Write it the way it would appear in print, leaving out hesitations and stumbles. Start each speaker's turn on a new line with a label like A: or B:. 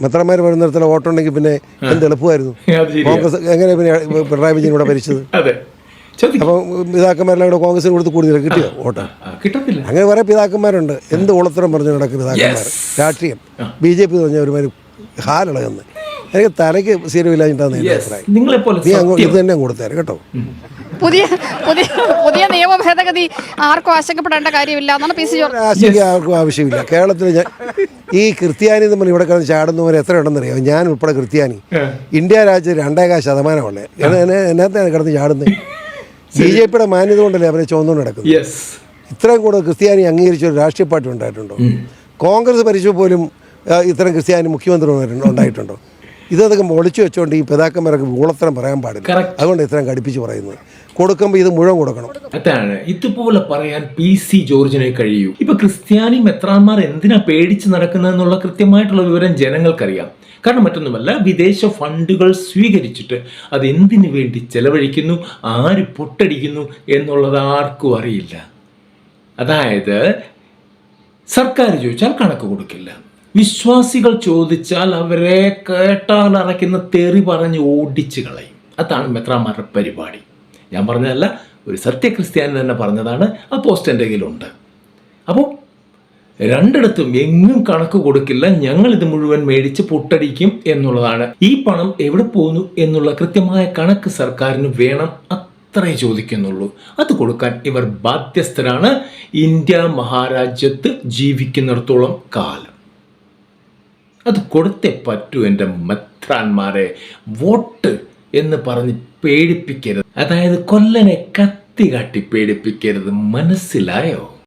A: മെത്രന്മാർ വരുന്നിടത്തുള്ള വോട്ടുണ്ടെങ്കിൽ പിന്നെ എന്ത് എളുപ്പമായിരുന്നു. കോൺഗ്രസ് എങ്ങനെ പിന്നെ പിണറായി വിജയൻ ഇവിടെ ഭരിച്ചത്? അപ്പം പിതാക്കന്മാരെല്ലാം കൂടെ കോൺഗ്രസിന് കൊടുത്ത് കൂടുതൽ കിട്ടിയോ വോട്ട്?
B: കിട്ടത്തില്ല.
A: അങ്ങനെ കുറേ പിതാക്കന്മാരുണ്ട്. എന്ത് ഉളത്തരം പറഞ്ഞു നടക്കുന്ന പിതാക്കന്മാർ. രാഷ്ട്രീയം BJP എന്ന് പറഞ്ഞാൽ ഒരുമാതിരി ഹാലിളകുന്നത്. എനിക്ക് തലയ്ക്ക് സ്ഥിരമില്ലാഞ്ഞിട്ടാണ് എൻ്റെ അഭിപ്രായം. നീ അങ്ങ് ഇത് തന്നെ കൊടുത്തേരെ കേട്ടോ.
C: പുതിയ നിയമ ഭേദഗതി ആർക്കും ആശങ്കപ്പെടേണ്ട കാര്യമില്ല എന്നാണ് PC ജോർജ്.
A: ആശങ്ക ആർക്കും ആവശ്യമില്ല. കേരളത്തിൽ ഈ ക്രിസ്ത്യാനി തമ്മിൽ ഇവിടെ കിടന്ന് ചാടുന്നവരെ എത്ര ഉണ്ടെന്നറിയാം. ഞാൻ ഉൾപ്പെടെ ക്രിസ്ത്യാനി. ഇന്ത്യ രാജ്യത്ത് 2.5% എന്നത്തെ കിടന്ന് ചാടുന്നത്. BJPയുടെ മാന്യത കൊണ്ടല്ലേ അവരെ ചുവന്നുകൊണ്ട് നടക്കുന്നത്. ഇത്രയും കൂടെ ക്രിസ്ത്യാനി അംഗീകരിച്ച ഒരു രാഷ്ട്രീയ പാർട്ടി ഉണ്ടായിട്ടുണ്ടോ? കോൺഗ്രസ് ഭരിച്ചപ്പോൾ പോലും ഇത്തരം ക്രിസ്ത്യാനി മുഖ്യമന്ത്രി ഉണ്ടായിട്ടുണ്ടോ? ഇതൊക്കെ ഒളിച്ചു വെച്ചുകൊണ്ട് ഈ പിതാക്കന്മാരൊക്കെ ഊളത്തരം പറയാൻ പാടില്ല. അതുകൊണ്ട് ഇത്രയും കടുപ്പിച്ച് പറയുന്നത്. കൊടുക്കുമ്പോൾ ഇത് മുഴുവൻ കൊടുക്കണം.
B: അതാണ് ഇതുപോലെ പറയാൻ PC ജോർജിനെ കഴിയൂ. ഇപ്പൊ ക്രിസ്ത്യാനി മെത്രാന്മാർ എന്തിനാ പേടിച്ച് നടക്കുന്നതെന്നുള്ള കൃത്യമായിട്ടുള്ള വിവരം ജനങ്ങൾക്കറിയാം. കാരണം മറ്റൊന്നുമല്ല, വിദേശ ഫണ്ടുകൾ സ്വീകരിച്ചിട്ട് അത് എന്തിനു വേണ്ടി ചെലവഴിക്കുന്നു, ആര് പൊട്ടടിക്കുന്നു എന്നുള്ളത് ആർക്കും അറിയില്ല. അതായത് സർക്കാർ ചോദിച്ചാൽ കണക്ക് കൊടുക്കില്ല, വിശ്വാസികൾ ചോദിച്ചാൽ അവരെ കേട്ടാൽ അറയ്ക്കുന്ന തെറി പറഞ്ഞ് ഓടിച്ചു കളയും. അതാണ് മെത്രാന്മാരുടെ പരിപാടി. ഞാൻ പറഞ്ഞതല്ല, ഒരു സത്യക്രിസ്ത്യാനി തന്നെ പറഞ്ഞതാണ്. ആ പോസ്റ്റ് എൻ്റെ കയ്യിലുണ്ട്. അപ്പോൾ രണ്ടിടത്തും എങ്ങും കണക്ക് കൊടുക്കില്ല, ഞങ്ങളിത് മുഴുവൻ മേടിച്ച് പൊട്ടടിക്കും എന്നുള്ളതാണ്. ഈ പണം എവിടെ പോകുന്നു എന്നുള്ള കൃത്യമായ കണക്ക് സർക്കാരിന് വേണം. അത്രേ ചോദിക്കുന്നുള്ളൂ. അത് കൊടുക്കാൻ ഇവർ ബാധ്യസ്ഥരാണ് ഇന്ത്യ മഹാരാജ്യത്ത് ജീവിക്കുന്നിടത്തോളം കാലം. അത് കൊടുത്തേ പറ്റൂ. എൻ്റെ മെത്രാന്മാരെ വോട്ട് എന്ന് പറഞ്ഞ് പേടിപ്പിക്കരുത്. അതായത് കൊല്ലനെ കത്തി കാട്ടി പേടിപ്പിക്കരുത്. മനസ്സിലായോ?